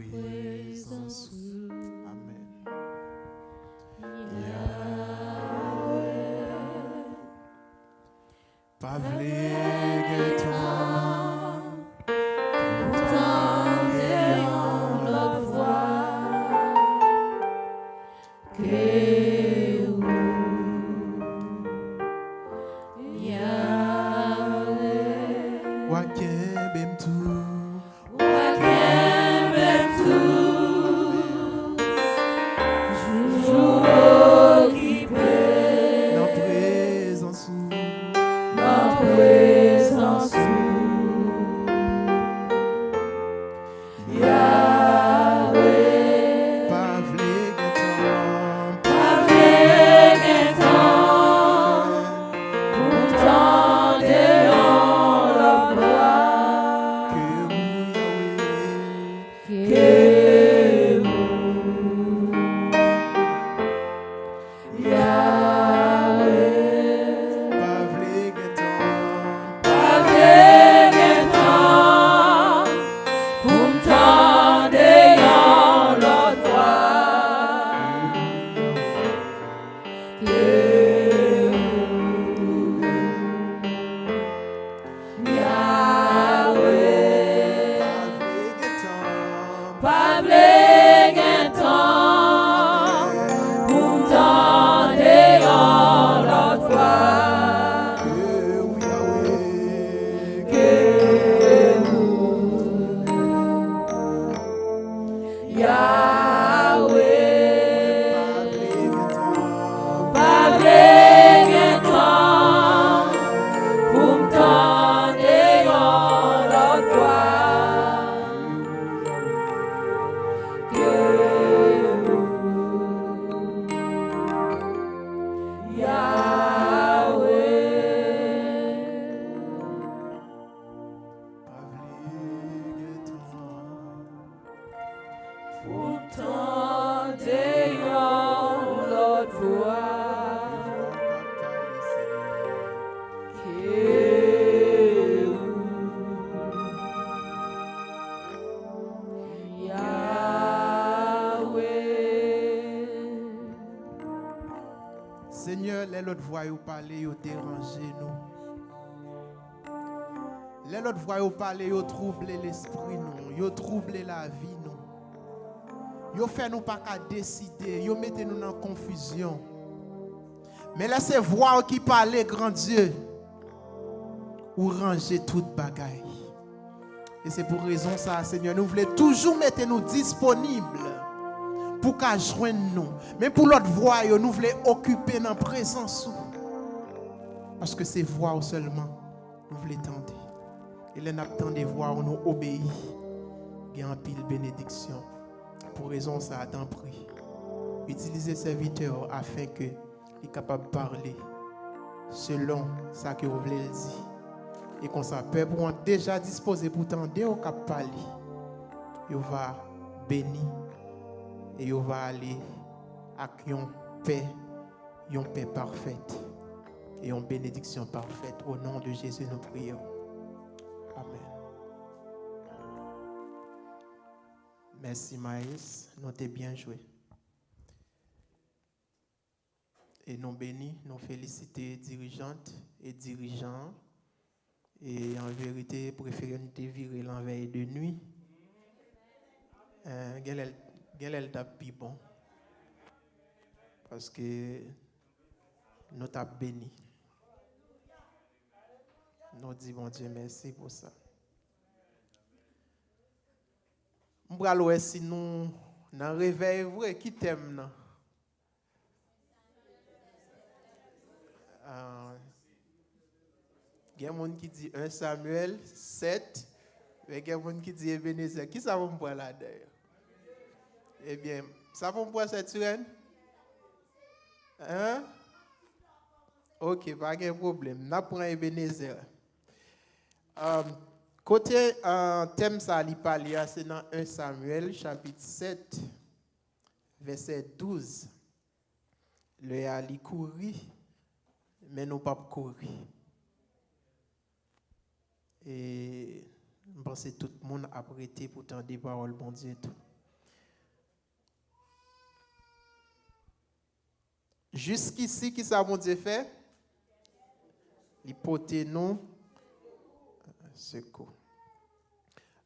présence. Amen. Pas vle temps, pourtant ayant l'autre voix que Yahweh. Wakem tout, jour occupé dans présence. Seigneur, les autres voix vous parler, vous déranger nous. Les autres voix vous parler, vous troubler l'esprit nous, vous troubler la vie nous. Vous fait nous pas qu'à décider, vous mettez nous dans confusion. Mais laissez voir qui parle, grand Dieu, ou ranger toute bagaille. Et c'est pour raison ça, Seigneur, nous voulons toujours mettre nous disponibles pour qu'à joindre nous. Mais pour l'autre voix, nous voulons occuper notre présence. Parce que c'est voix seulement, nous voulons tenter. Et les n'attendons des voix où nous obéissons. Il y a un pile bénédiction. Pour raison ça, t'en prie. Utilisez serviteur afin que il est capable de parler selon ça que vous voulez dire. Et qu'on s'appelle pour être déjà disposé pour tenter au cap parler. Il va bénir et il va aller avec une paix parfaite et une bénédiction parfaite. Au nom de Jésus, nous prions. Amen. Merci Maïs, nous t'es bien joué. Et nous bénis, nous félicitons dirigeantes et dirigeants. Et en vérité, préférons nous virer l'enveille de nuit. Elle t'a plus bon. Parce que nous t'a béni. Nous disons, bon Dieu, merci pour ça. M'bral si nous dans réveil vrai qui t'aime. Il y a des gens qui disent 1 Samuel 7, et il y a des gens qui disent Ebenezer. Qui ça va me voir là d'ailleurs? Eh bien, ça va me voir cette sirène? Hein? Ok, pas de problème. Nous prenons Ebenezer. Côté thème ça li parle, c'est dans 1 Samuel chapitre 7, verset 12. Le ali courir, mais nous pas courir. Et je pense que tout le monde a prêté pour tendre des paroles, bon Dieu. Tout. Jusqu'ici, qui ça, mon Dieu, fait? L'hypoténon, secours.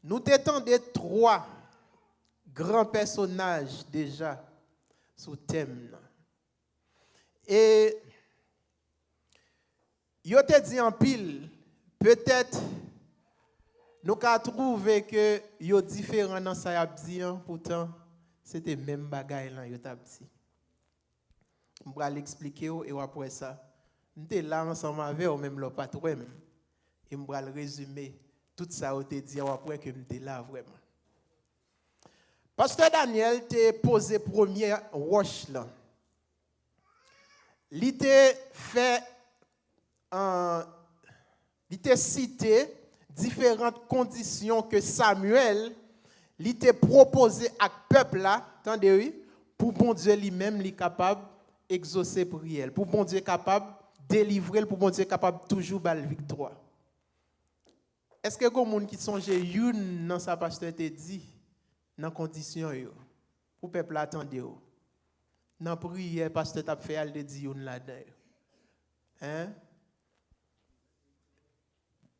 Nous t'étendons 3 grands personnages déjà sous thème. Et yo te dit en pile, peut-être nous avons trouvé que yo différent dans ça y a dit, pourtant c'était même bagaille là yo t'a dit. On va l'expliquer et après ça, nous sommes là ensemble avec ou même le patron et on va le résumer tout ça on te dit après que nous sommes là vraiment. Pasteur Daniel t'a posé première roche là. Il t'a fait il t'a cité différentes conditions que Samuel il t'a proposé à peuple là, attendez oui, pour bon Dieu lui-même il est capable exaucer prière, pour bon Dieu capable délivrer, pour bon Dieu capable toujours bal victoire. Est-ce que les gens qui songe une dans sa pasteur te dit dans condition yo pour peuple attendre yo. Dans prière pasteur t'a fait elle te dit une là-dedans. Hein?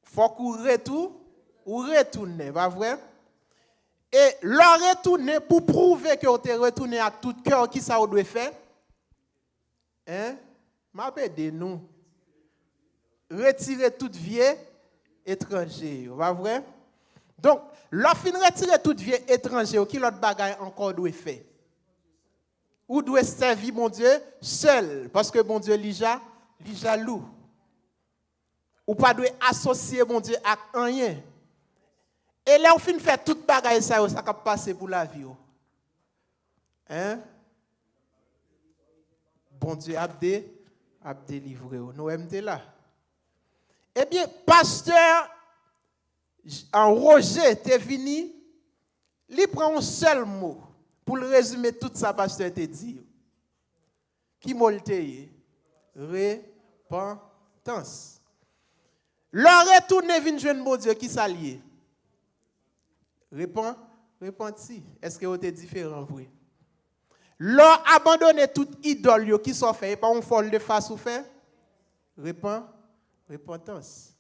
Faut qu'on retourne, pas vrai? Et leur retourner pour prouver que vous êtes retourné avec tout cœur, qui ça vous doit faire? Hein? M'appelle nous. Retirer toute vieille étranger, pas vrai? Donc, leur fin retirer toute vieille étranger, qui l'autre bagaille encore doit faire? Ou doit servir mon Dieu seul, parce que mon Dieu est jaloux. Ou pas doit associer mon Dieu à rien. Et là, on finit faire toute bagaille ça va passer pour la vie. Hein? Bon Dieu a délivré. Nous sommes là. Eh bien, pasteur en Roger est venu, il prend un seul mot pour le résumer tout ça, pasteur te dit. Qui m'a dit? Repentance. Leur retourne vient joindre mon Dieu qui s'allie. Repenti. Est-ce que vous êtes différent, vrai? Leur abandonner toute idole qui sont fait, pas un folle de face ou fait? Repentance.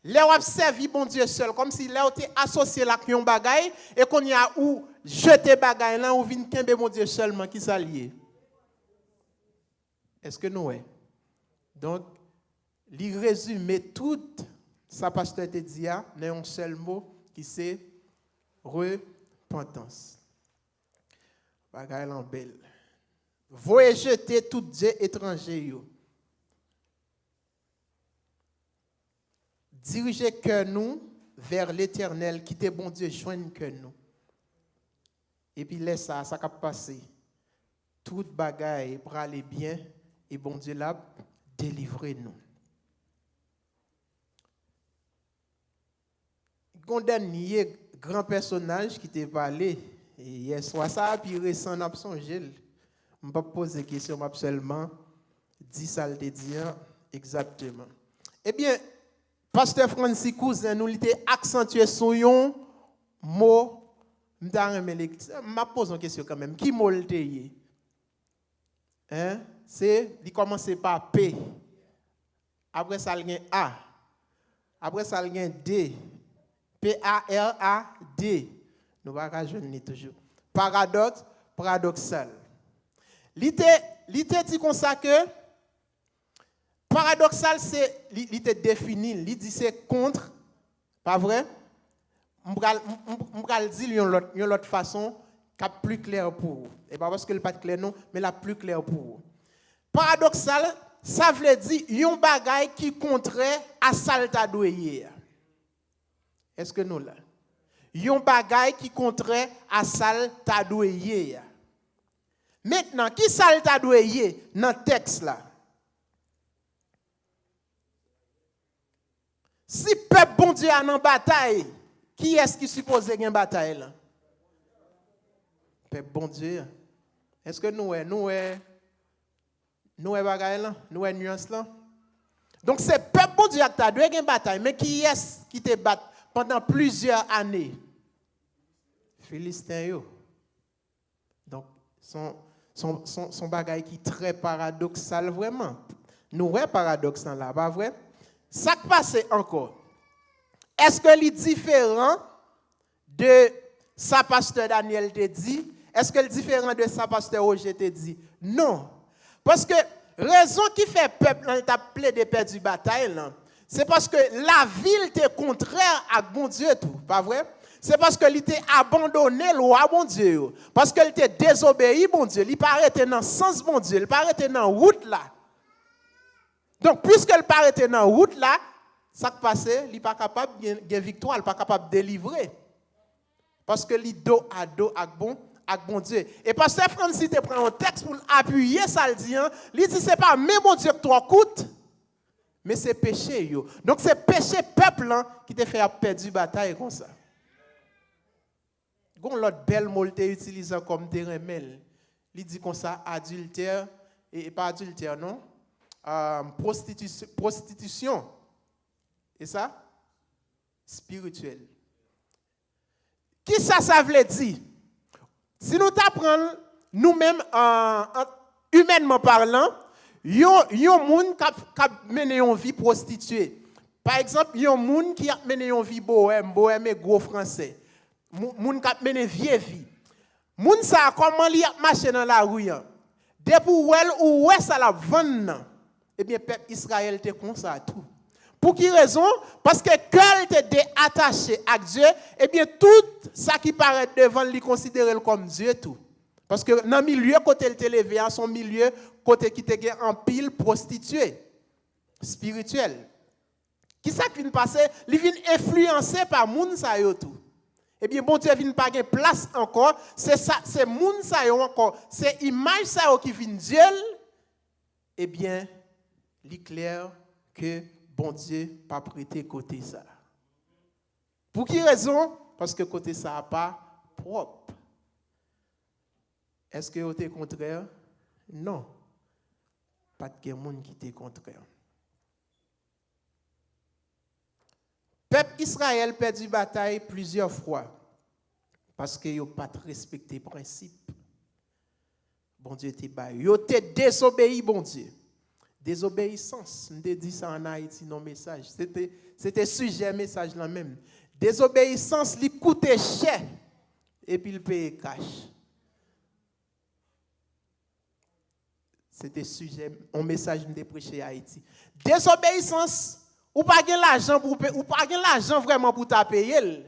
Leur a servi mon Dieu seul, comme si leur était associé à un bagaille et qu'on y a ou jeter bagaille là ou vinn kembe mon Dieu seulement qui s'allie. Est-ce que nous est? Donc, il résume tout ça pasteur te dit dans un seul mot qui c'est repentance. Bagaille en belle. Voyez jeter tout Dieu étranger yo. Dirigez que nous vers l'Éternel qui t'est bon Dieu joigne que nous. Et puis laisse ça va passer. Toute bagaille pour aller bien et bon Dieu l'a délivré nous. Un dernier grand personnage qui t'est parlé hier soir, ça puis récent n'a pas songé. Je ne vais pas poser de questions, je seulement dit ça le dit exactement. Eh bien, pasteur Francis Cousin nous il accentué sur un mot. Je pose une question quand même. Qui m'a le hein? C'est il commence par P. Après ça il y a A. Après ça il y a D. P-A-R-A-D. Nous ne pouvons pas toujours. Paradoxal. L'idée dit comme ça que paradoxal, c'est l'idée définie. L'idée dit c'est contre. Pas vrai? Je vais dire d'une autre façon qui est plus claire pour vous. Et pas parce que ce n'est pas clair, non, mais la plus claire pour vous. Paradoxal, ça veut dire un bagage qui contraire à salta douye. Est-ce que nous là? Yon bagay qui contraire à sal tadouye. Maintenant, qui sal tadouye dans le texte là? Si peuple bon Dieu a en bataille, qui est-ce qui suppose gagner bataille là? Peuple bon Dieu. Est-ce que nous bagay là? Nous nuance là? Donc c'est peuple bon Dieu qui a gagné bataille, mais qui est-ce qui te bat pendant plusieurs années? Philistins. Donc, Son bagage qui est très paradoxal vraiment. Nous voyons paradoxe là, pas vrai? Ça qui passe encore. Est-ce que c'est différent de ça pasteur Daniel te dit? Est-ce que c'est différent de ça pasteur Roger te dit? Non. Parce que raison qui fait peuple dans t'a plaidé perdu bataille là, c'est parce que la ville était contraire à bon Dieu tout, pas vrai? C'est parce que il était abandonné loi bon Dieu. Parce qu'il était désobéi bon Dieu, il paraît dans sens bon Dieu, il paraît dans route là. Donc puisqu'il paraît dans route là, ça qui passe, il n'est pas capable de gagner victoire, il n'est pas capable de délivrer. Parce que il dos à dos avec bon Dieu. Et pasteur Francis te prend un texte pour appuyer ça, il dit c'est pas même bon Dieu que toi coûte, mais c'est péché yo. Donc c'est péché peuple qui te fait perdre bataille comme ça. Gon l'autre belle mot te utilisant comme terrain mel. Il dit comme ça adultère et pas adultère non, prostitution. Et ça spirituel. Qui ça veut dire? Si nous t'apprenons nous-mêmes humainement parlant, yon moun qui a mené une vie prostituée. Par exemple, yon moun qui a mené une vie bohème est gros français. Moun qui a mené vieille vie. Moun ça comment li marcher dans la rue. Depuis ou ça la vendre. Eh bien peuple Israël était comme ça tout. Pour quelle raison? Parce que quand il était attaché à Dieu, eh bien tout ça qui paraît devant lui considéré comme Dieu tout. Parce que dans le milieu côté il était levé à son milieu côté qui était en pile prostituée spirituelle. Qui ça qui vient passer? Il vient influencé par moun sa yo tout. Eh bien bon Dieu vient pas gagner place encore, c'est ça c'est moun sa yo encore, c'est image sa yo qui vient Dieu. Eh bien, il est clair que bon Dieu pas prêté côté ça. Pour quelle raison? Parce que côté ça n'a pas propre. Est-ce que c'est contraire? Non. Pas de monde qui est contraire. Peuple Israël perdu bataille plusieurs fois parce que n'a pas respecté les principes. Bon Dieu était bas. Ils ont désobéi, bon Dieu. Désobéissance, on dit ça en Haïti dans le message. C'était sujet message là même. Désobéissance, il coûtait cher et puis il payait cash. C'était sujet, un message de prêcher à Haïti. Désobéissance, ou pas l'argent pour ou pas l'argent vraiment pour ta payer.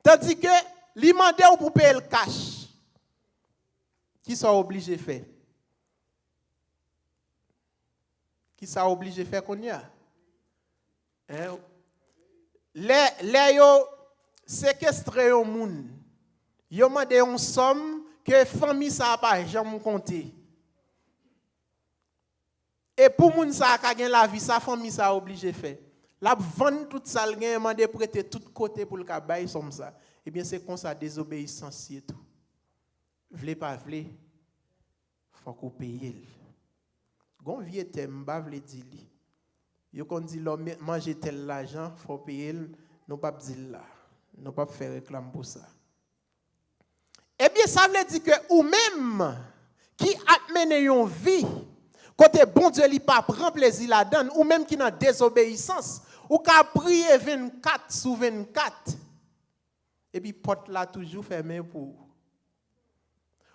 Tandis que li mandé ou pour payer le cash. Qui sont obligés de faire? Qui sont obligés de faire qu'on y a? Les yo séquestré un moun. Yo mandé une somme que famille ça pas jamais compté. Et pour moun ça ka gen la vie, sa famille ça obligé de faire. La vendre tout ça, le gen mandé prêter tout côté pour le ka bail somme ça. Eh bien c'est comme ça désobéissance et tout. Vle pas vle, faut qu'on paye. Gon vieux thème ba vle di li. Yo kon di l'homme manger tel l'argent, faut payer, nous pas dire là. Nous pas faire réclame pour ça. Eh bien ça veut dire que ou même qui a mené une vie côté bon Dieu li pas prend plaisir là-dedans ou même qui dans désobéissance ou ka prier 24 sur 24 et puis porte là toujours fermée pour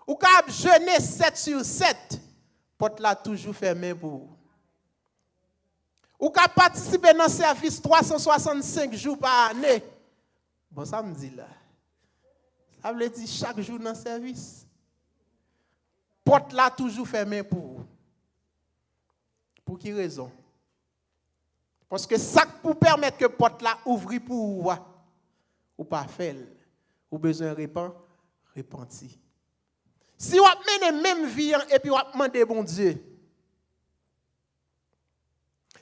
ou ka jeûner 7 sur 7 porte là toujours fermée pour ou ka participer dans service 365 jours par année. Bon ça me dit là. Ça veut dire chaque jour dans service porte là toujours fermée pour. Pour quelle raison? Parce que ça pour permettre que porte là ouvre pour ou pas faire ou besoin repentir. Si vous menez même vie et puis vous demandez bon Dieu.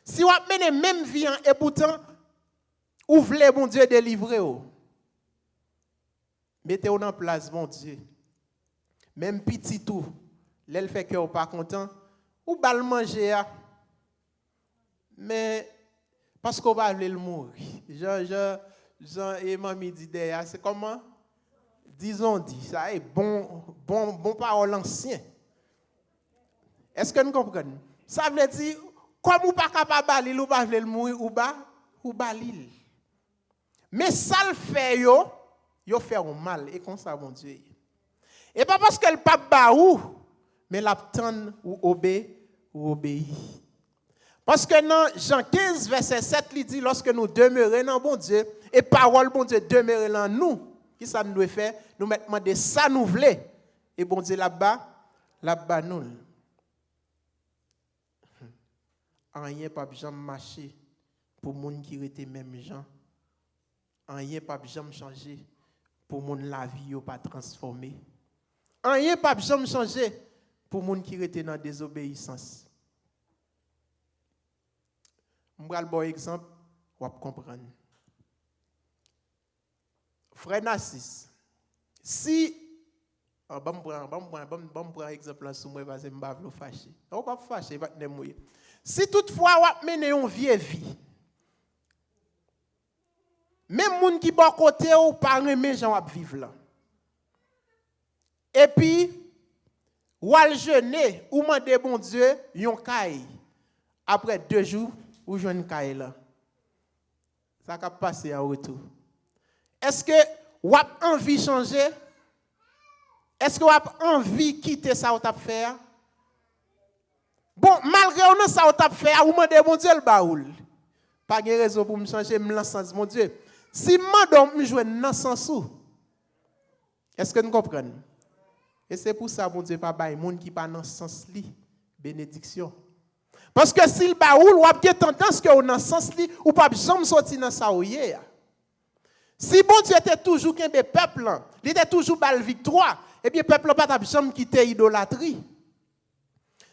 Si vous menez même vie et pourtant vous voulez bon Dieu délivrer mettez-vous en place bon Dieu. Même petit tout, l'elle fait que vous pas content ou bal manger mais parce qu'on va le mourir. Jean et mamie dit derrière, c'est comment? Disons dit, ça est bon parole ancien. Est-ce que nous comprenons? Ça veut dire, comme ou pas capable de ou pas veut mourir ou balil. Mais ça le fait yo fait mal et comme ça mon Dieu. Et pas parce que le pape baou, mais l'attend ou obéit. Parce que dans Jean 15 verset 7 il dit lorsque nous demeurons dans bon Dieu et parole bon Dieu demeure dans nous, qui ça nous doit faire? Nous mettons de ça nous voulons et bon Dieu là-bas nous. Rien pas jamais marcher pour monde qui était même gens. Rien pas jamais changer pour monde la vie yo pas transformer. Rien pas jamais changer pour monde qui était dans désobéissance. Je vais bon exemple, vous comprendre. Frère Nassis, si bon prendre exemple sur moi parce que je vais fâcher. On pas fâcher, pas ne mouiller. Si toutefois vous menez une vieille vie, même moun qui bon côté ou pas aimer gens va vivre là. Et puis ou al jeûner ou demander bon Dieu yon caille. Après 2 jours ou jeune caille là. Ça va passer en retour. Est-ce que ou avez envie changer? Est-ce que vous avez envie quitter ça ou t'a faire? Bon, malgré ça ou t'a faire, ou demandez mon Dieu le baoul. Pas de raison pour me changer, me lancer mon Dieu. Si madame me joue dans sens où? Est-ce que nous comprenons? Et c'est pour ça mon Dieu pas bail monde qui pas dans sens li bénédiction. Parce que s'il baoul ou a tendance que dans sens li ou pas jamais sortir dans ça ou hier. Si bon Dieu était toujours qu'un peuple, il était toujours bal victoire, et bien peuple pas jamais quitter idolâtrie.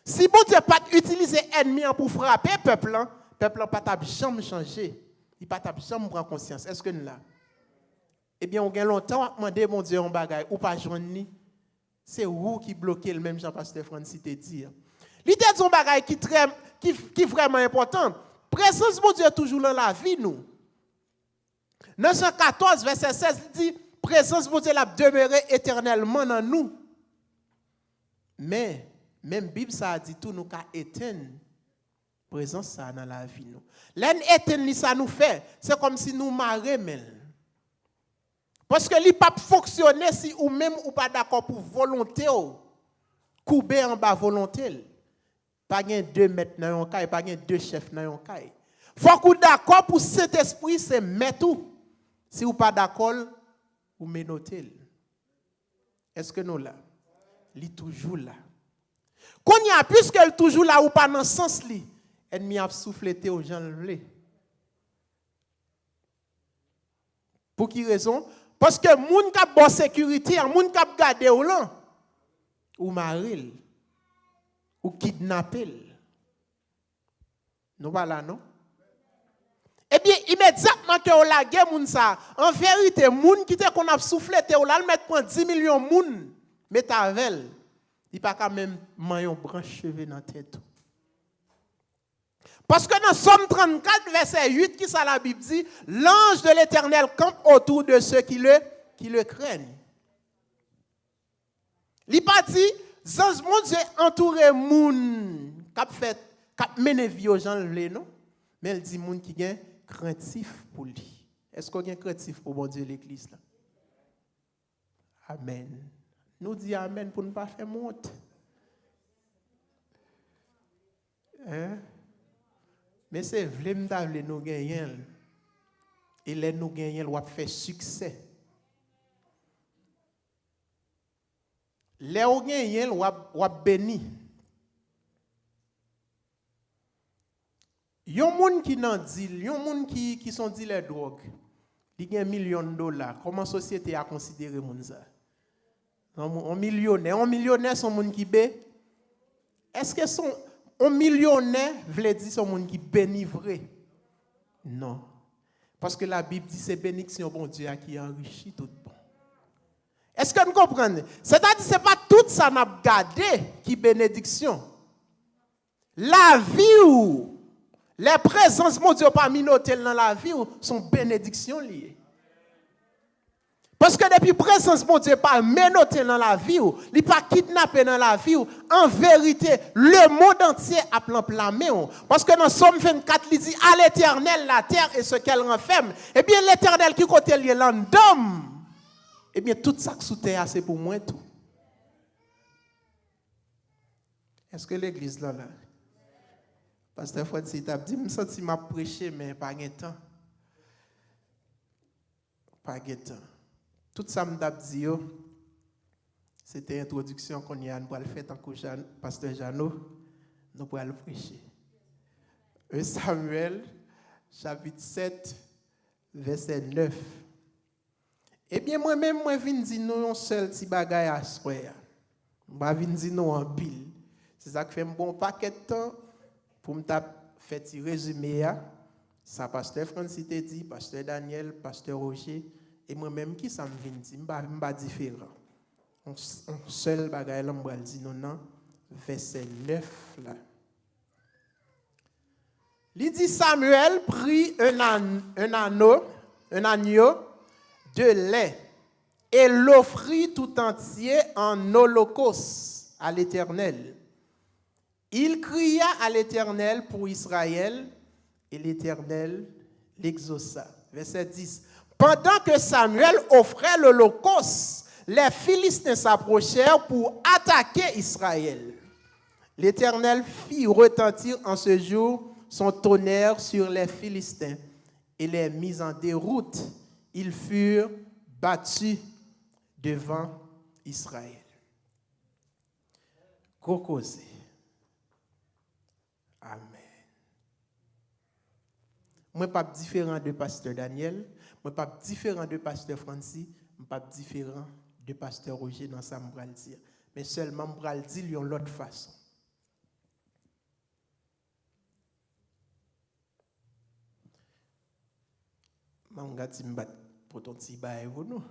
Si bon Dieu pas utiliser ennemi pour frapper peuple pas jamais changer. Il pas jamais prendre conscience. Est-ce que nous là? Eh bien on gagne longtemps à demander mon Dieu en bagaille ou pas joindre ni. C'est vous qui bloquez le même Jean-Pasteur Francis te dit. L'idée de son bagaille qui vraiment important. Présence mon Dieu toujours dans la vie nous. Dans Jean 14 verset 16 il dit présence mon Dieu l'a demeurer éternellement dans nous. Mais même Bible ça a dit tout nous qu'a éteindre présence ça dans la vie nous. L'en éteindre ça nous fait, c'est comme si nous marrer mêle. Parce que li pas fonctionner si ou même ou pas d'accord pour volonté ou couper en bas volonté. Pas gain 2 mètres dans un caille, pas gain 2 chefs dans un caille. Faut qu'on d'accord pour cet esprit c'est mettre tout. Si ou pas d'accord ou menotel. Est-ce que nous là? Li toujours là. Qu'on y a puisque elle toujours là ou pas dans sens li, ennemi a souffleté aux gens le. Pour qui raison? Parce que moun k'ap bon sécurité, moun k'ap garder ou là ou maril ou kidnapper. Nous voilà non? Eh bien immédiatement que on la guerre moun ça, en vérité moun qui te qu'on a souffleté ou là le mettre prend 10 millions moun met avec il pas quand même maillon branche cheveux dans tête. Parce que dans Somme 34 verset 8 qui ça la Bible dit l'ange de l'Éternel campe autour de ceux qui le craignent. Il pas dit ange mon Dieu entouré moun cap mener vie aux gens non mais il dit moun qui gain craintif pour lui. Est-ce qu'on gain craintif pour bon Dieu l'église là? Amen. Nous disons amen pour ne pas faire monte. Hein? Mais c'est vrai nous gagner. Et les nous gagner, on va faire succès. Les nous gagner, on va bénir. Yon moun qui nan deal, yon moun qui sont dealers de drogue, ils gagnent $1 million. Comment société a considéré moun ça? Un millionnaire sont moun qui bé. Est-ce que son un millionnaire veut dire son moun qui béni vrai? Non. Parce que la Bible dit c'est bénédiction bon Dieu qui enrichit tout bon. Est-ce que nous comprenons? C'est-à-dire c'est pas tout ça n'a gardé qui bénédiction. La vie ou les présences mon Dieu parmi nous dans la vie ou sont bénédictions liées. Parce que depuis présence, mon Dieu, pas menotté dans la vie, il pas kidnappé dans la vie. En vérité, le monde entier a plein. Parce que dans Somme 24, il dit à l'Éternel la terre et ce qu'elle renferme. Eh bien, l'Éternel qui côté lié l'homme, eh bien, tout ça sous terre, c'est pour moi tout. Est-ce que l'église là? Pasteur Francis t'a dit, je me sens m'a prêché, mais pas de temps. Pas de temps. Tout ça m'a dit, c'était l'introduction qu'on y a pour le faire tant que Pasteur Jeannot, nous pourrons le prêcher. 1 Samuel, chapitre 7, verset 9. Eh bien, moi-même, je viens dire nous un seul petit bagage à soir. Je viens dire nous en pile. C'est ça qui fait un bon paquet de temps pour me faire un résumé. Ça, Pasteur Francis t'a dit, Pasteur Daniel, Pasteur Roger, et moi-même qui ça me vient dire, je ne suis pas différent. Un seul bagage, je vais dire non, verset 9 là. Il dit Samuel prit un agneau de lait et l'offrit tout entier en holocauste à l'Éternel. Il cria à l'Éternel pour Israël et l'Éternel l'exauça. Verset 10. Pendant que Samuel offrait l'holocauste, les Philistins s'approchèrent pour attaquer Israël. L'Éternel fit retentir en ce jour son tonnerre sur les Philistins et les mit en déroute. Ils furent battus devant Israël. Cocosé. Amen. Moi, pas différent de Pasteur Daniel, moi, pas différent de Pasteur Francis, moi, pas différent de Pasteur Roger dans ça, je vais le dire. Mais seulement, je vais le dire de l'autre façon. Je vais me battre pour ton petit bail, vous, non?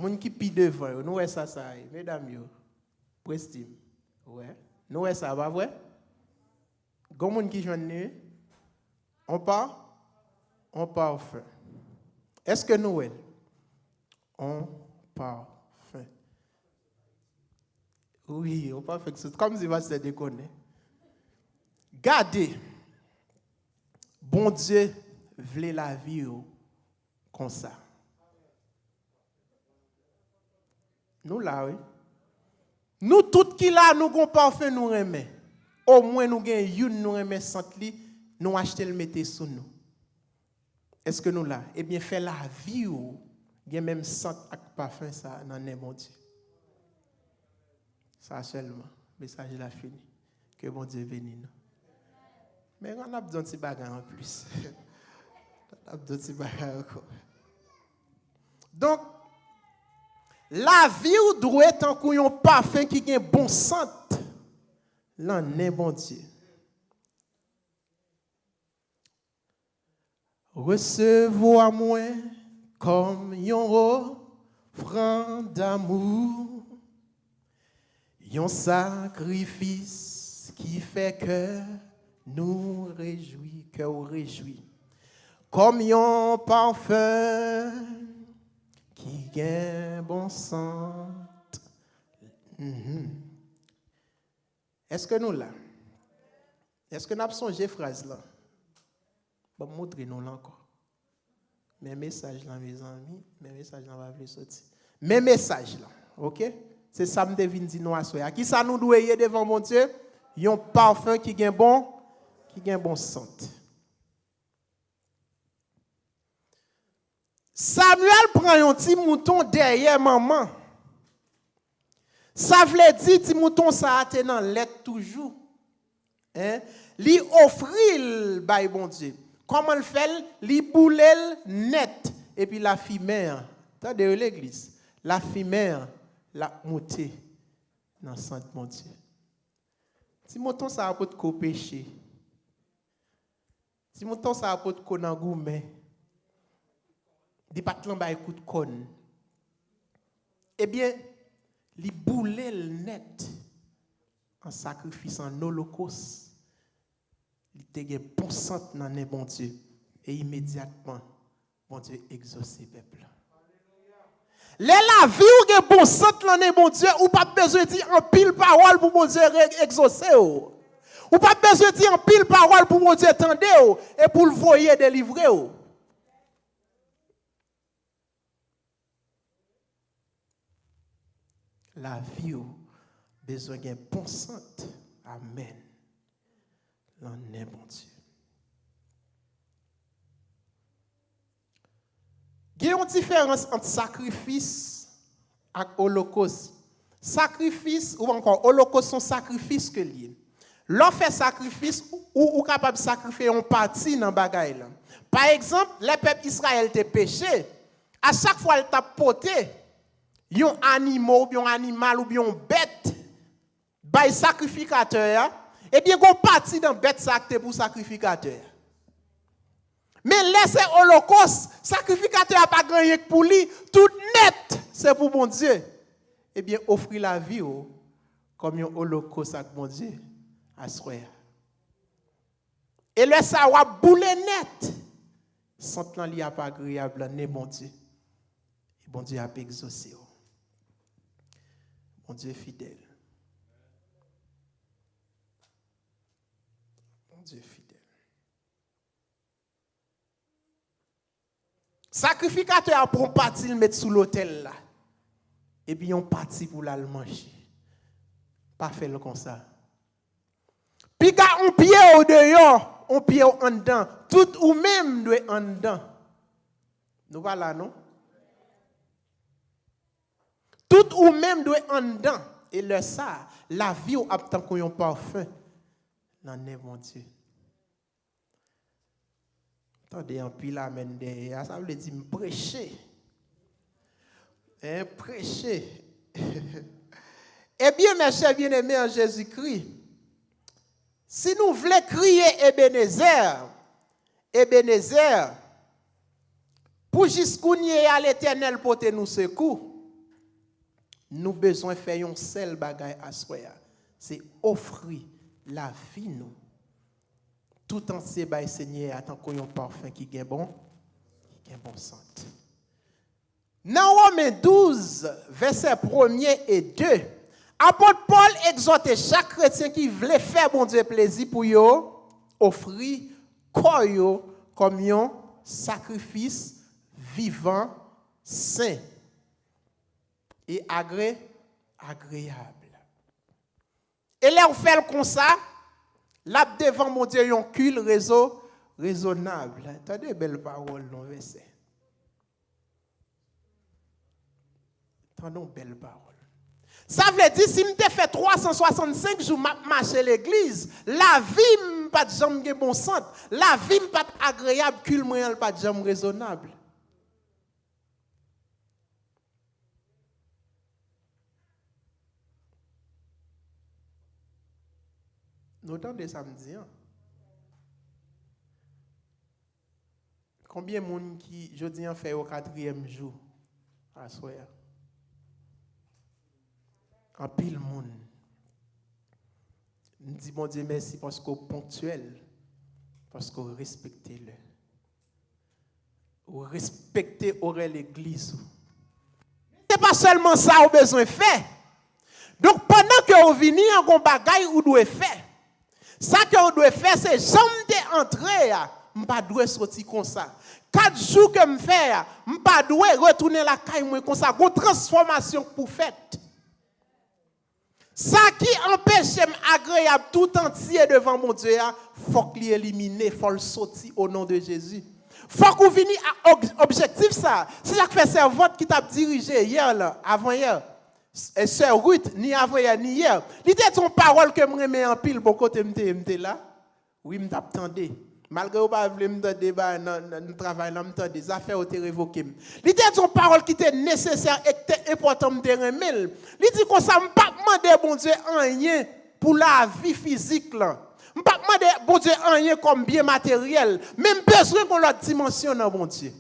Moun qui pi devant, nous ouais ça, mesdames yo, prestime, ouais, nous ouais ça, va vrai? Gon moun qui joine, on part fin. Est-ce que nous ouais? On part fin. Oui, on part fin. C'est comme si va se déconner. Gardez, bon Dieu voulait la vie comme ça. Nous là, oui. Nous tous qui là, nous avons parfait, nous remet. Au moins, nous avons une, nous remet sentli, nous acheter le mettre sous nous. Est-ce que nous là? Eh bien, fait la vie, il y a même sent avec parfum, ça, dans le bon Dieu. Ça seulement. Le message est fini. Que bon Dieu bénisse nous. Mais on a besoin de ces bagages en plus. On a besoin de ces bagages encore. Donc, la vie ou doit être un couillon parfum qui a un bon sent. Là, n'est bon Dieu. Recevoir-moi comme un offrande d'amour, un sacrifice qui fait que nous réjouit, que nous réjouit. Comme un parfum qui gagne bon sang. Est-ce que nous là? Est-ce que nous avons songé phrase là? Bon, montrez-nous là encore. Mes messages là, mes amis, mes messages là, va venir sortir. Mes messages là, ok? C'est ça me devine dire nous à soi. Qui ça nous doit y devant mon Dieu? Un parfum qui gagne bon sang. Samuel prend un petit mouton derrière maman. Ça veut dire petit mouton ça a été dans l'être toujours. Hein? Li offrit by bon Dieu. Comment le fait? Li boule net et puis la fimère. Attendez l'église. La fimère la montée dans sang de mon Dieu. Petit mouton ça a pas de péché. Petit mouton ça a pas de dans gourmet. Di pat lan bay coup de conne. Eh bien, li boule net en sacrifice en holocauste. Li te gen bon sant nan bon Dieu. Et immédiatement, bon Dieu exauce le peuple. La vie ou gen bon sant l'année, bon Dieu, ou pas besoin de dire en pile parole pour bon Dieu exaucer. Ou pas besoin de dire en pile parole pour bon Dieu tendre et pour le voyer délivrer. La vie ou besoin d'un bon sant. Amen. L'année, bon Dieu. Il y a une différence entre sacrifice et holocauste. Sacrifice ou encore holocauste sont sacrifices que lié. L'on fait sacrifice ou capable de sacrifier une partie dans bagaille là. Par exemple, le peuple Israël te péché, à chaque fois il t'a poté un animal ou un animal ou bien une bête by sacrificateur, et bien une partie dans bête sacrée pour sacrificateur. Mais laissez holocauste, sacrificateur n'a pas gagné pour lui, tout net, c'est pour mon Dieu. Eh bien, offrir la vie comme un holocauste à mon Dieu, à soi. Et le savoir boule net, sans que l'on pas agréable, n'est mon Dieu. Et bon Dieu a exaucé. Mon Dieu fidèle. Mon Dieu fidèle. Sacrificateur pour un parti le mettre sous l'autel là. Et puis on parti pour la manger. Pas faire comme ça. Puis quand on pied au dehors, on pied en dedans, tout ou même doit en dedans. Nous voilà non? Tout ou même doit en dedans. Et le ça, la vie ou aptant qu'on parfum. Non, mon Dieu. Attendez, un pile amène derrière, ça veut dire prêcher. Prêcher. Eh bien, mes chers bien-aimés en Jésus-Christ, si nous voulons crier Ebenezer, Ebenezer, pour jusqu'où à l'Éternel pour nous secours, nous besoin faire un seul bagage à soi. C'est offrir la vie nous. Tout entier by Seigneur attend qu'on ait un parfum qui est bon sang. Dans Romains 12, versets 1er et 2, apôtre Paul exhorte chaque chrétien qui voulait faire bon Dieu plaisir pour yo offrir corps yo comme un sacrifice vivant, saint et agréable. Et là on fait comme ça. Là, devant mon Dieu, un culte raisonnable. Attendez, belle parole dans le verset. Attendons, belle parole. Ça veut dire, si je fait 365 jours marcher à l'église, la vie n'est pas de jambe bon sens. La vie n'est pas agréable, culte n'est pas de jambe raisonnable. Nous de samedi. Combien de monde qui, je dis, fait au 4e jour à soir? En pile monde. Nous disons, bon Dieu, merci parce qu'on est ponctuel, parce qu'on respecte le. Ou respecter l'église. Ce n'est pas seulement ça qu'on a besoin de faire. Donc pendant que vous venez en un bagage, vous devez faire. Ça que vous devez faire, c'est jamais entrer. Je ne dois pas sortir comme ça. 4 jours que je fais, je ne dois pas retourner la caille comme ça. Une transformation pour faire. Ça qui empêche agréable tout entier devant mon Dieu, il faut qu'il élimine, il faut le sortir au nom de Jésus. Il faut que vous veniez à objectif ça. C'est ça que fait ce vote qui t'a dirigé hier, là, avant hier. Et sœur Ruth, ni avant hier, ni hier. L'idée de son parole que je me remets en pile, pour côté m'étais là. Oui, je m'attendais. Malgré que je ne voulais pas débat dans le travail, je m'attendais. Les affaires ont été révoquées. L'idée de son parole qui était nécessaire et qui était important, je me remets. L'idée qu'on ne s'est pas demandé, bon Dieu, rien pour la vie physique. Là. Je ne pas demander, bon Dieu, rien comme bien matériel. Même besoin qu'on l'autre dimension, non, bon Dieu.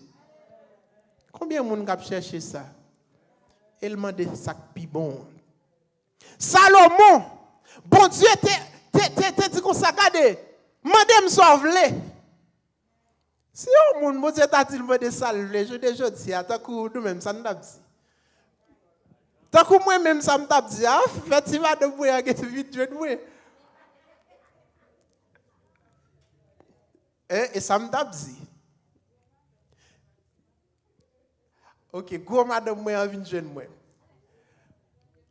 Combien de monde a cherché ça? Il m'a dit ça plus bon. Salomon, bon Dieu, t'es dit qu'on s'accade. Madame sauve-le. Si on moun mon Dieu t'a dit le de salve, je déjà dit tant que nous même ça nous t'a dit. Tant que moi même ça me t'a dit, fait tu vas de moi que vite je moi. Et ça me t'a dit. OK, gros madame moi envie de jeune moi.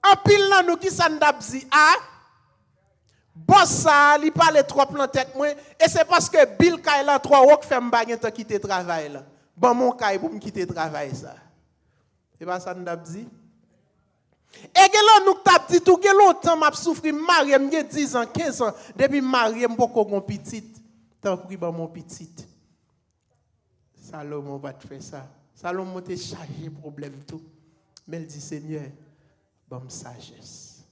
En pile là nous qui ça nous t'a dit bon ça, il parle trop dans tête moi et c'est parce que Bill Kayla 3 wok fait m'bagner temps quitter travail là. Bon mon kay pour me quitter travail ça. C'est pas ça nous t'a dit. Et que nous t'a dit tout que longtemps m'a souffrir marié m'gé 10 ans, 15 ans depuis marié m'poko gon petite. Tant pris bon mon petite. Salomon va te faire ça. Salomon te chargé problème tout. Mais il dit Seigneur, bonne sagesse.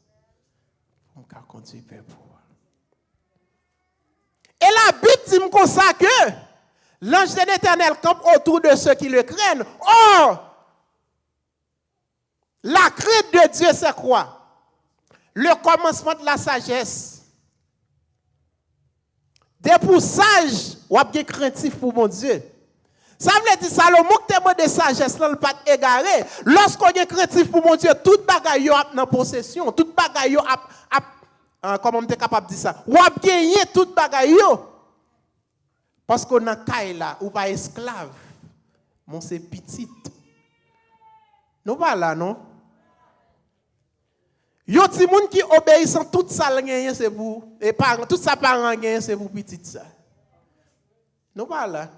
Pour me conduire peuple. Et la Bible dit comme ça que l'ange de l'Éternel campe autour de ceux qui le craignent. Or, la crainte de Dieu, c'est quoi? Le commencement de la sagesse. Des pour sages, ou bien craintif pour mon Dieu. Ça veut dire Salomon que témoin de sagesse, là, le pas égaré. Lorsqu'on est craintif pour mon Dieu, toute bagaille yo a dans possession, toute bagaille yo comment on est capable de dire ça? Ou a gagné toute bagaille yo. Parce qu'on a caille là, ou pas esclave. Mon c'est petite. Non pas là non. Yo ti moun qui obéissant toute ça gagné c'est pour et parents tout ça parents gagné c'est pour petite ça. Non pas là.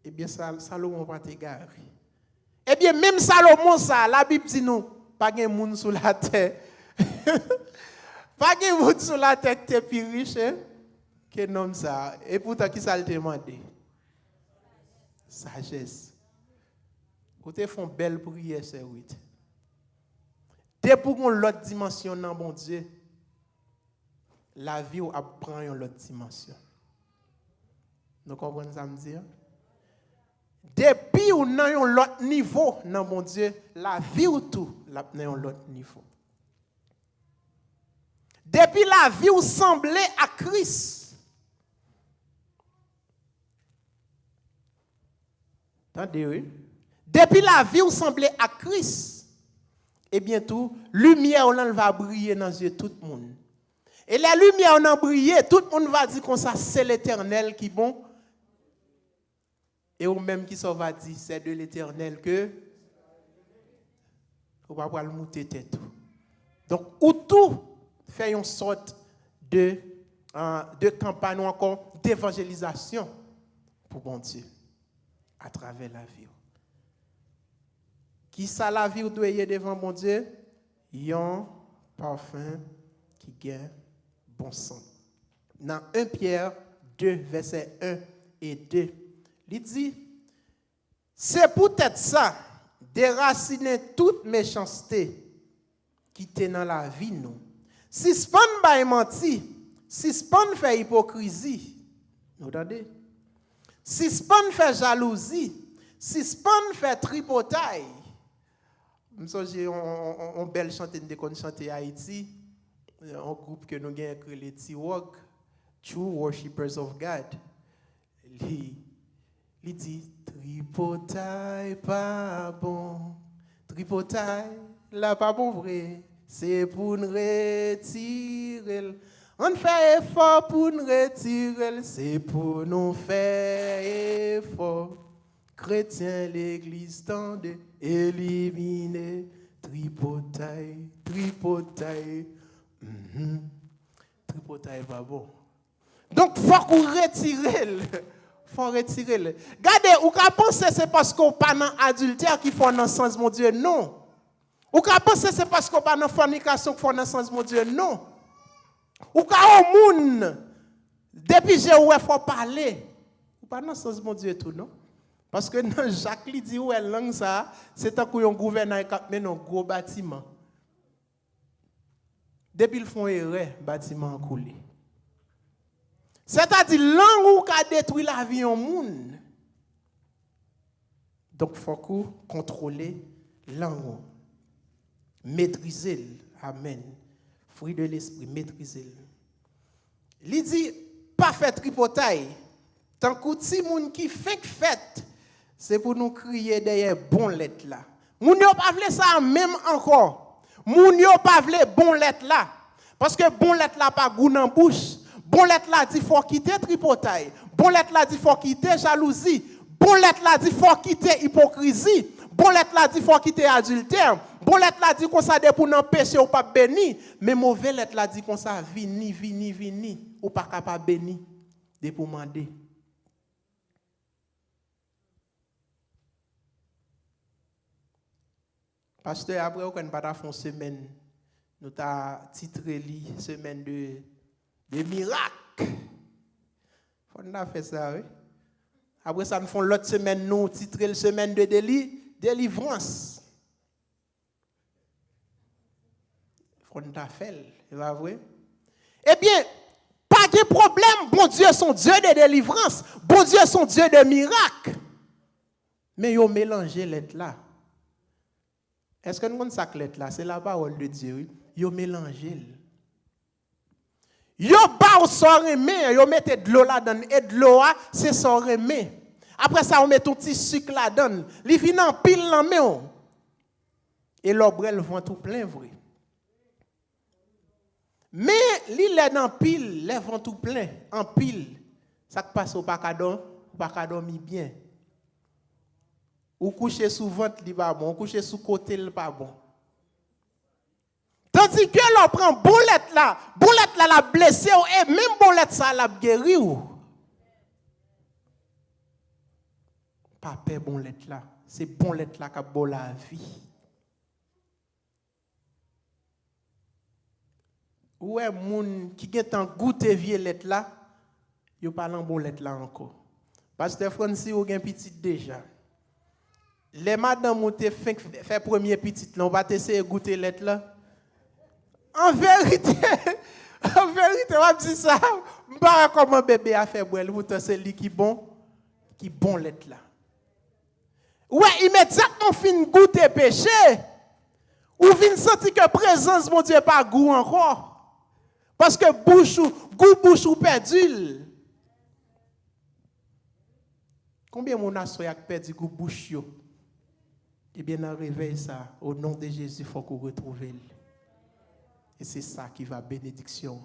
Eh bien Salomon pas t'égarer. Eh bien même Salomon ça la Bible dit nous pas gen moun sur la terre. Pas gen moun sur la terre qui est plus riche que nom ça et pourtant qui ça le demandé? Sagesse. Vous te font belle prière c'est oui. Dès pour l'autre dimension dans bon Dieu. La vie apprend une autre dimension. Nous comprenons ça me dire? Depuis ou dans un autre niveau dans mon Dieu, la vie ou tout là dans un autre niveau. Depuis la vie ou semblait à Christ. Attendez, oui. Depuis la vie ou semblait à Christ, et bientôt, lumière on va briller dans les yeux de tout le monde. Et la lumière on a brillé, tout le monde va dire comme ça, c'est l'Éternel qui est bon. Et ou même qui s'en va dire, c'est de l'Éternel que on va pouvoir le monter tête. Donc, ou tout fait une sorte de campagne ou encore d'évangélisation pour bon Dieu à travers la vie. Qui ça la vie ou doit y devant bon Dieu? Un parfum qui gagne bon sang. Dans 1 Pierre 2, versets 1 et 2, il dit, c'est peut-être ça, déraciner toute méchanceté qui est dans la vie, nous. Si ce n'est pas menti, si ce n'est pas fait hypocrisie, vous entendez? Si ce n'est pas fait jalousie, si ce n'est pas fait tripotaille, j'ai un bel chanté de qu'on chanter à Haïti, un groupe que nous avons créé les T-Walk, True Worshippers of God. Il dit tripotaille pas bon, tripotaille là pas bon vrai, c'est pour nous retirer. On fait effort pour nous retirer, c'est pour nous faire effort. Chrétien, l'église tend de éliminer tripotaille, tripotaille. Tripotaille pas bon. Donc, il faut qu'on retire. Faut retirer. Regardez, ou qu'à penser c'est parce qu'on pas dans adultère qui font dans le sens mon Dieu, non. Ou qu'à penser c'est parce qu'on pas dans fornication qui font dans le sens mon Dieu, non. Ou qu'à au monde, depuis j'ai oué faut parler. Ou pas dans le sens mon Dieu tout, non. Parce que dans Jacques lui dit ouais langue ça, c'est un coup un gouverneur qui mène un gros bâtiment. Depuis ils font erreur, bâtiment coulé. C'est-à-dire langue qui a détruit la vie en monde. Donc il faut contrôler langue. Maîtriser. Amen. Fruit de l'esprit, maîtriser. Il dit pas fait tripotaille. Tant que si moun qui fait fête, c'est pour nous crier derrière bon lettre là. Moun yo pas vle ça même encore. Moun yo pas vle bon lettre là. Parce que bon lettre là pas goût dans bouche. Bon lettre là dit faut quitter tripotaille. Bon lettre là dit faut quitter jalousie. Bon lettre là dit faut quitter hypocrisie. Bon lettre là dit faut quitter adultère. Bon lettre là dit qu'on ça de pour n'empêcher ou pas béni. Mais mauvais lettre là dit qu'on ça vini ou pas capable béni de pour demander. Pasteur, après, on n'a pas fait une semaine, nous avons titré semaine de miracles. On a fait ça, oui. Après ça, nous faisons l'autre semaine, nous titré la semaine de délivrance. On a fait, c'est pas vrai? Eh bien, pas de problème, bon Dieu, son Dieu de délivrance, bon Dieu, son Dieu de miracles. Mais ils ont mélangé l'être là. Est-ce que nous avons ça là? C'est la parole de Dieu. Ils ont mélangé. Ils ont pas sans remé, ils mettent de l'eau là-dedans. Et de l'eau, c'est sans remé. Après ça, on met un petit sucre là-dedans. Ils viennent en pile dans la main. Et l'obrel vont tout plein, vrai. Mais, ils est en pile, les vont tout plein, en pile. Ça passe au pacadon, dormir bien. Ou coucher sous ventre, il pas bon. Ou coucher sous côté, il pas bon. Tandis que l'on prend boulette là, la blessé, et même boulette ça, la guéri. Pas peur boulette là. C'est boulette là qui a beau la vie. Ou est moun qui get en goûter violette là, yo parle en boulette là encore. Pasteur Francis ou gen petit déjà. Les madame ont fait premier petit là, on va essayer de goûter lettre là. En vérité, on va dire ça, pas comment bébé a fait boire, pourtant c'est lui qui bon lettre là. Ouais, immédiatement fin goûter péché. Ou vient sentir que présence mon Dieu pas goût encore. Parce que bouche ou perdu. Combien mon a perdu goût bouche yo? Eh bien, dans le réveil, ça, au nom de Jésus, il faut qu'on retrouve. Et c'est ça qui va bénédiction.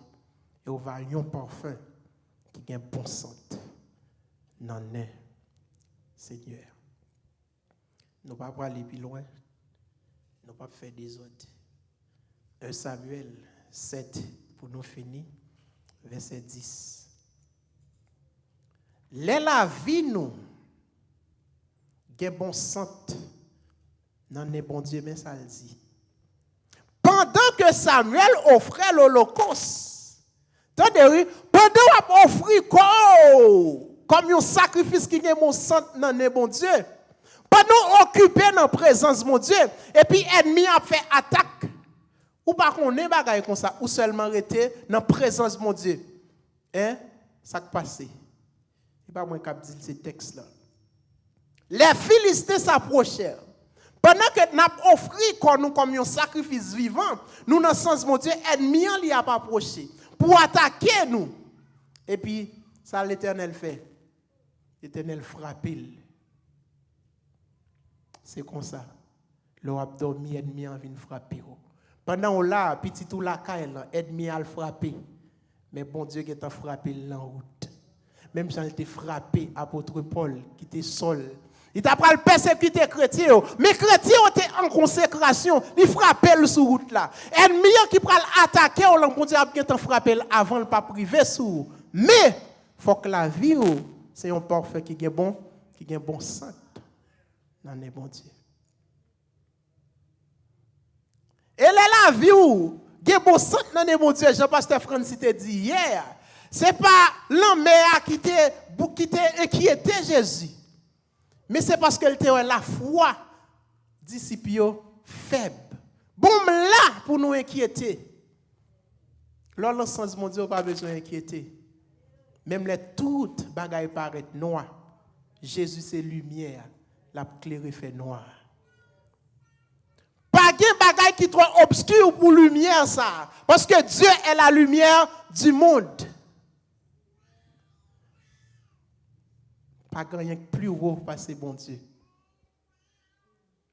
Et on va un parfum qui a un bon sang. Non, Seigneur. Nous ne pouvons pas aller plus loin. Nous ne pouvons pas faire des autres. 1 Samuel 7, pour nous finir, verset 10. La vie, nous, un bon sang. Non, n'est bon Dieu, mais ça le dit. Pendant que Samuel offrait l'Holocauste, pendant qu'il offrait comme un sacrifice qui est mon sang, non, n'est bon Dieu. Pendant occupé dans la présence de mon Dieu, et puis l'ennemi a fait attaque. Ou pas qu'on est bagaille comme ça, ou seulement rester dans la présence de mon Dieu. Hein? Ça qui passe. C'est pas moi qui dis ce texte-là. Les Philistins s'approchèrent. Pendant que nous avons offert comme un sacrifice vivant, nous, dans le sens, mon Dieu, ennemi, il n'y a pas approché. Pour attaquer nous. Et puis, ça, l'Éternel fait. L'Éternel frappe. C'est comme ça. L'ennemi, ennemi, a vient frapper. Pendant qu'on l'a, petit tout la caille, l'ennemi a le frappé. Mais bon Dieu, qui t'a frappé en route. Même si il t'a frappé, apôtre Paul, qui était seul. Il t'a pas le persécuter chrétien, mais chrétien était en consécration, il frappait sur route là. Ennemi qui prend attaquer on bon Dieu a frappé avant le pas privé sous. Mais faut que la vie c'est un parfait qui est bon sang. Non est bon Dieu. Et la vie qui est bon sang non est bon Dieu, Jean-Pasteur Francis t'a dit hier, c'est pas l'homme qui inquiétait Jésus. Mais c'est parce qu'elle était la foi disciple faible. Bon là pour nous inquiéter. Lors le sens mon Dieu pas besoin d'inquiéter. Même les toutes bagailles paraissent noires. Jésus c'est lumière, la claire fait noir. Pas de bagaille qui trop obscur pour lumière ça parce que Dieu est la lumière du monde. Pas rien plus haut passer bon Dieu.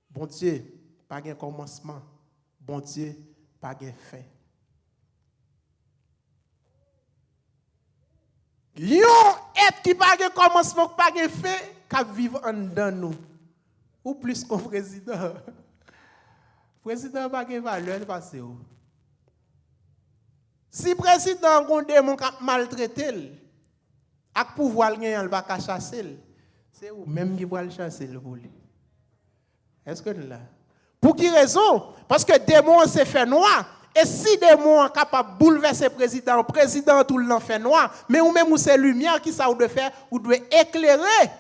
Bon Dieu, pas de commencement. Bon Dieu, pas de fin. Lion est qui pas de commencement, pas de fin, qui vivent en dedans nous. Ou plus qu'un président. Le président n'a pas de valeur, parce que si le président a un démon qui a maltraité, avec pouvoir, il ne va pas chasser. C'est vous même qui va le chasser pour lui. Est-ce que là? Pour quelle raison? Parce que démon s'est fait noir. Et si démon est capable de bouleverser le président tout le temps fait noir, mais ou même où c'est lumière qui ça vous doit faire, vous devez éclairer.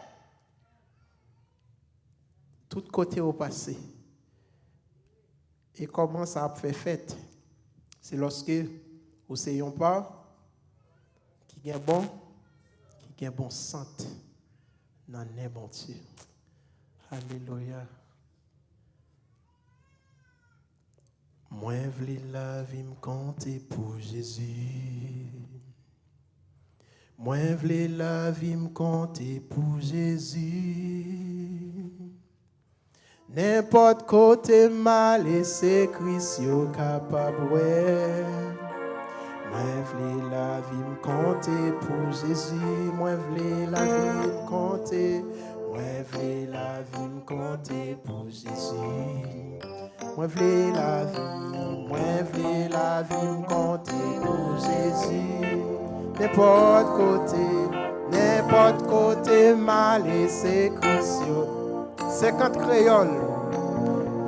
Tout côté au passé. Et comment ça a fait fête? C'est lorsque vous n'ayez pas qui est bon santé dans le bon Dieu. Alléluia. Moi, v'lais la vie me compter pour Jésus. Moi, v'lais la vie me compter pour Jésus. N'importe côté mal et c'est Christ capable. Moi, v'lais la vie me compter pour Jésus. Moi, v'lais la vie me compter. Moi, v'lais la vie me compter pour Jésus. Moi v'lais la vie me compter pour Jésus. N'importe côté mal et c'est Christ. 50 créoles.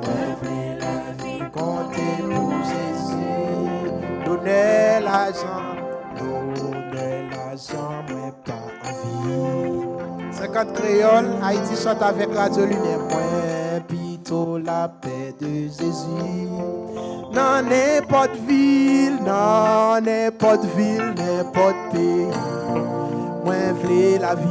Moi v'lais la vie me compter pour Jésus. Donnez l'argent, moi pas envie. 50 créoles, Haïti chante avec Radio Lumière. Moi plutôt la paix de Jésus. Dans n'importe ville, n'importe pays. Moi v'lais la vie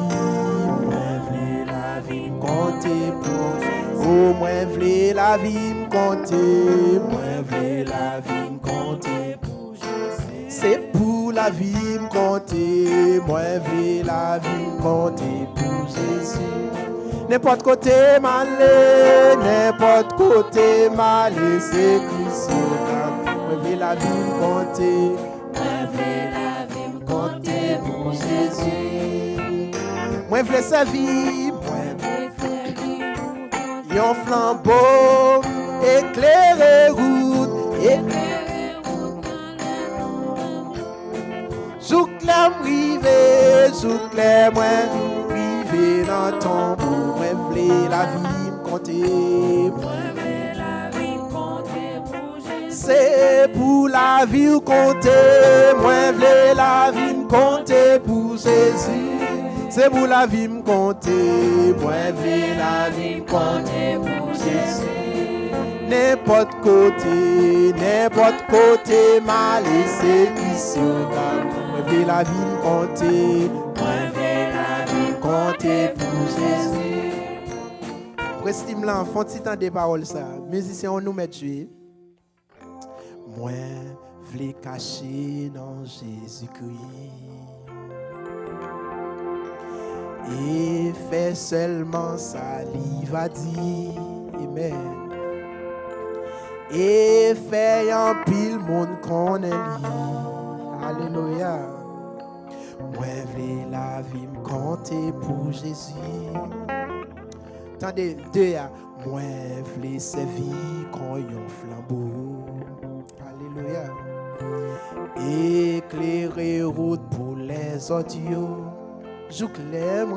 me compter pour Jésus. Oh, moi v'lais la vie me compter. Moi v'lais la vie me compter pour Jésus. C'est pour la vie me compter. Moi v'lais la vie me compter pour Jésus. N'importe côté mal, c'est Christ. Moi v'lais la vie me compter. Moi v'lais la vie me compter pour Jésus. Moi v'lais servir. Yon flambeau, éclairer route. Jouk clair privé, jouk clair moins privé dans ton bout. Moi v'lais la vie me compter. Moi v'lais la vie me compter pour Jésus. C'est pour la vie me compter. Moi v'lais la vie me compter pour Jésus. C'est pour la vie me compter. Moi v'lais la vie me compter pour Jésus. N'importe côté mal et c'est Christ. Moi v'lais la vie me compter. Moi v'lais la vie me compter pour Jésus. Prestime là, font petit temps des paroles ça. Musiciens, on nous met jouer. Moi v'lais cacher dans Jésus-Christ. Et fait seulement ça, il va dire, amen. Et fait un pile monde qu'on est lié, alléluia. Moi v'lais la vie me compter pour Jésus. Attendez, deux, moi v'lais servir quand yon flambeau, alléluia. Éclairer route pour les autres. Jouk clair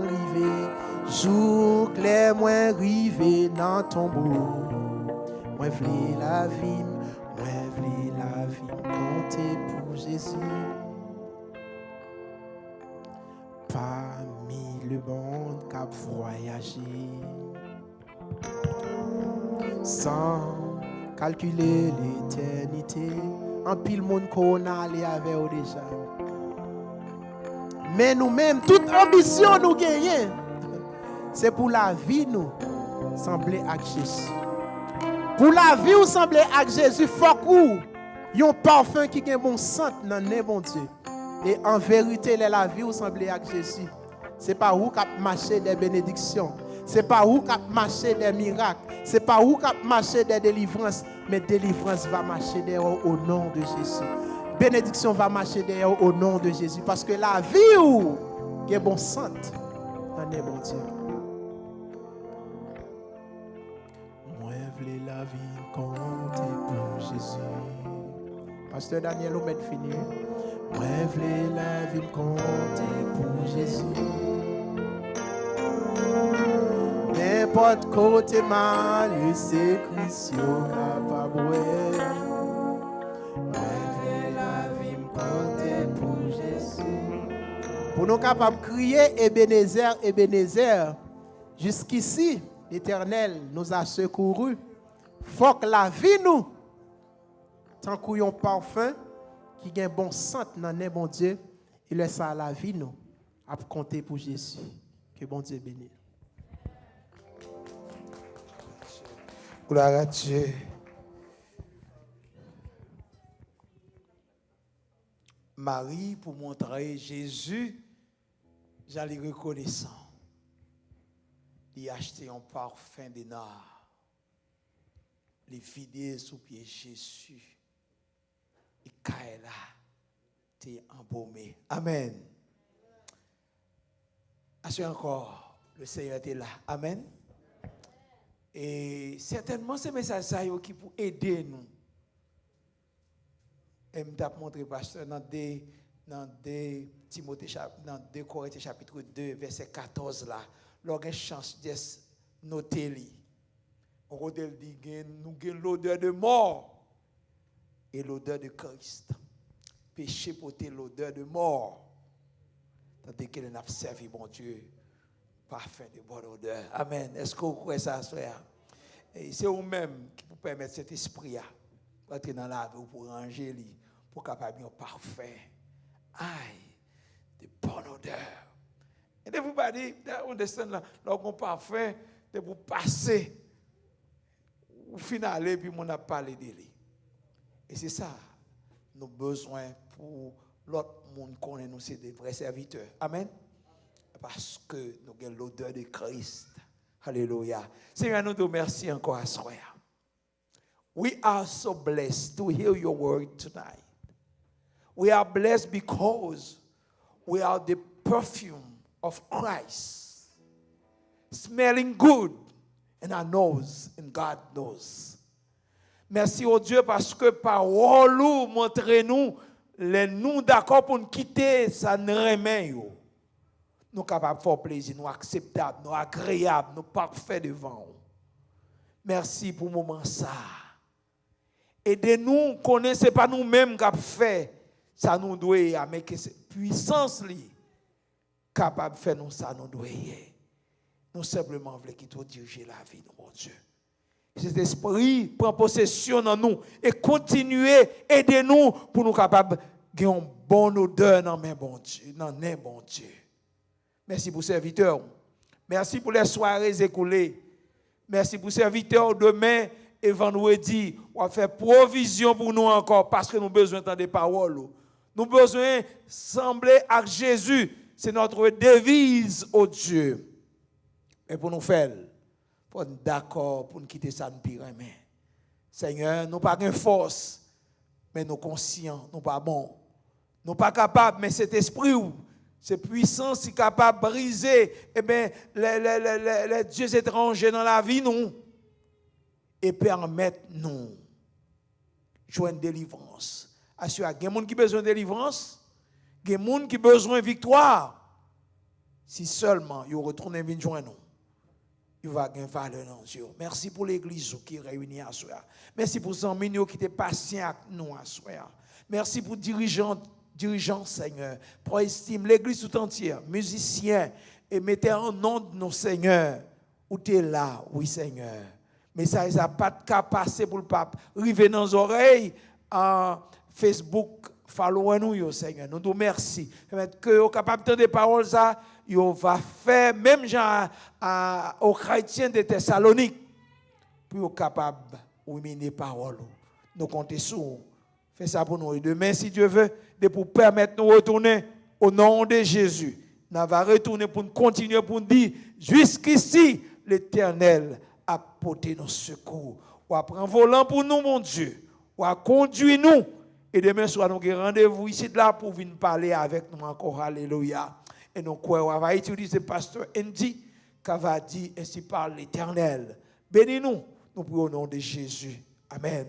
moi rivé dans ton beau. Moi v'lais la vie compter pour Jésus. Parmi le monde cap voyager, sans calculer l'éternité, en pile monde qu'on a allé avec eux déjà. Mais nous-mêmes, toute ambition nous gagnons, c'est pour la vie nous sembler avec Jésus. Pour la vie nous sembler avec Jésus, il faut que un parfum qui est bon sang dans le bon Dieu. Et en vérité, la vie nous sembler avec Jésus. C'est pas où qu'a marché des bénédictions. C'est pas où qu'a marché des miracles. C'est pas où qu'a marché des délivrances. Mais délivrance va marcher derrière au nom de Jésus. Bénédiction va marcher derrière au nom de Jésus. Parce que la vie où qui est bon sainte, en est bon Dieu. Moi, je veux la vie compter pour Jésus. Pasteur Daniel, on met fini. Moi, je veux la vie compter pour Jésus. N'importe côté mal, c'est Christ capable. Moi, je veux la vie compter pour Jésus. Pour nous capables de crier Ebenezer, Ebenezer, jusqu'ici, l'Éternel nous a secourus. Faut que la vie nous, tant qu'on a parfum, qui a un bon sang dans le bon Dieu, il laisse ça à la vie nous, à compter pour Jésus. Que bon Dieu bénisse. Gloire à Dieu. Marie, pour montrer Jésus, j'allais reconnaissant. Il a acheté un parfum de nard. Il vidé sous pied Jésus. Et Kaela, t'es embaumé. Amen. Assez encore, le Seigneur était là. Amen. Et certainement, ces messages qui pour aider nous. Et je t'ai montré, pasteur, dans 2 Corinthiens chapitre 2, verset 14, là, lorsqu'on a une chance de noter, on dit nous avons l'odeur de mort et l'odeur de Christ. Péché porter l'odeur de mort. Tandis qu'il a servi, mon Dieu, parfum de bonne odeur. Amen. Est-ce que vous croyez ça, frère? Et c'est vous-même qui vous permettre cet esprit pour entrer dans la vie, pour ranger, pour capable un parfum. Aïe, de bonne odeur. Et de vous dire, on descend là, lorsqu'on parfum, de vous passer, au final, et puis on a parlé de lui. Et c'est ça, nos besoins pour l'autre monde connaît nous, c'est des vrais serviteurs. Amen. Parce que nous avons l'odeur de Christ. Alléluia. Seigneur, nous te remercions encore à ce soir. We are so blessed to hear your word tonight. We are blessed because we are the perfume of Christ, smelling good in our nose, and God knows. Merci au Dieu parce que parole nous montre-nous les nous d'accord pour nous quitter ça ne remet. Nous capables de faire plaisir, nous acceptables, nous agréables, nous parfaits devant vous. Merci pour le moment ça. Aidez-nous, connaissez pas nous-mêmes qui avons fait ça nous doit, mais que cette puissance li capable de faire nous ça nous doit. Nous simplement voulons qu'il te dirige la vie, mon Dieu. Cet esprit prend possession dans nous et continuez, aidez-nous pour nous capables de avoir une bonne odeur dans mes bon Dieu, dans les bon Dieu. Merci pour serviteurs. Merci pour les soirées écoulées. Merci pour serviteurs demain et vendredi. On va faire provision pour nous encore parce que nous avons besoin de paroles. Nous avons besoin de sembler à Jésus. C'est notre devise au Dieu. Et pour nous faire, pour nous d'accord, pour nous quitter ça, nous pire. Seigneur, nous n'avons pas de force, mais nous conscients, nous pas bons. Nous pas capables, mais cet esprit, cette puissance est capable de briser les dieux étrangers dans la vie, nous, et permettre nous jouer une délivrance. Il y a des gens qui ont besoin de délivrance, il y a des gens qui ont besoin de victoire. Si seulement ils retournent et viennent joindre nous, il va gagner valeur dans Dieu. Merci pour l'église qui est réunie à soi. Merci pour les amis qui étaient patients avec nous à soi. Merci pour les dirigeants, Seigneur, pour estimer l'église tout entière, musiciens, et mettez en nom de nos seigneurs, où tu es là, oui Seigneur. Mais ça n'a pas de cas passé pour le pape. Rive dans nos oreilles, en Facebook, follow nous, Seigneur. Nous te merci. Que vous capable de des paroles, ça, vous va faire, même genre aux chrétiens de Thessalonique, pour vous capable de mener les paroles. Nous comptons sur vous. Fais ça pour nous. Et demain, si Dieu veut, de pour permettre de nous retourner au nom de Jésus. Nous va retourner pour nous continuer pour nous dire, jusqu'ici, l'Éternel a porté nos secours. Ou a prendre volant pour nous, mon Dieu. Ou a conduit nous. Et demain soir, nous avons rendez-vous ici là pour venir parler avec nous encore. Alléluia. Et nous, on va utiliser pasteur Andy qui va dire, ainsi parle l'Éternel. Bénis-nous, nous prions au nom de Jésus. Amen.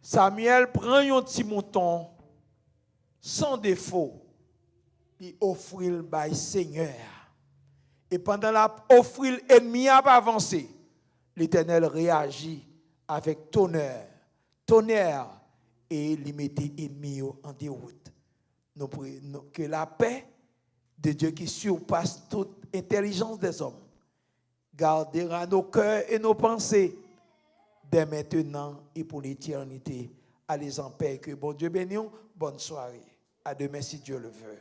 Samuel prend un petit mouton sans défaut. Il offre le bail Seigneur. Et pendant la offrir, l'ennemi a avancé. L'Éternel réagit avec tonnerre, et il mettait l'ennemi en déroute. Nous prions que la paix de Dieu qui surpasse toute intelligence des hommes gardera nos cœurs et nos pensées dès maintenant et pour l'éternité. Allez en paix, que bon Dieu bénisse. Bonne soirée. À demain si Dieu le veut.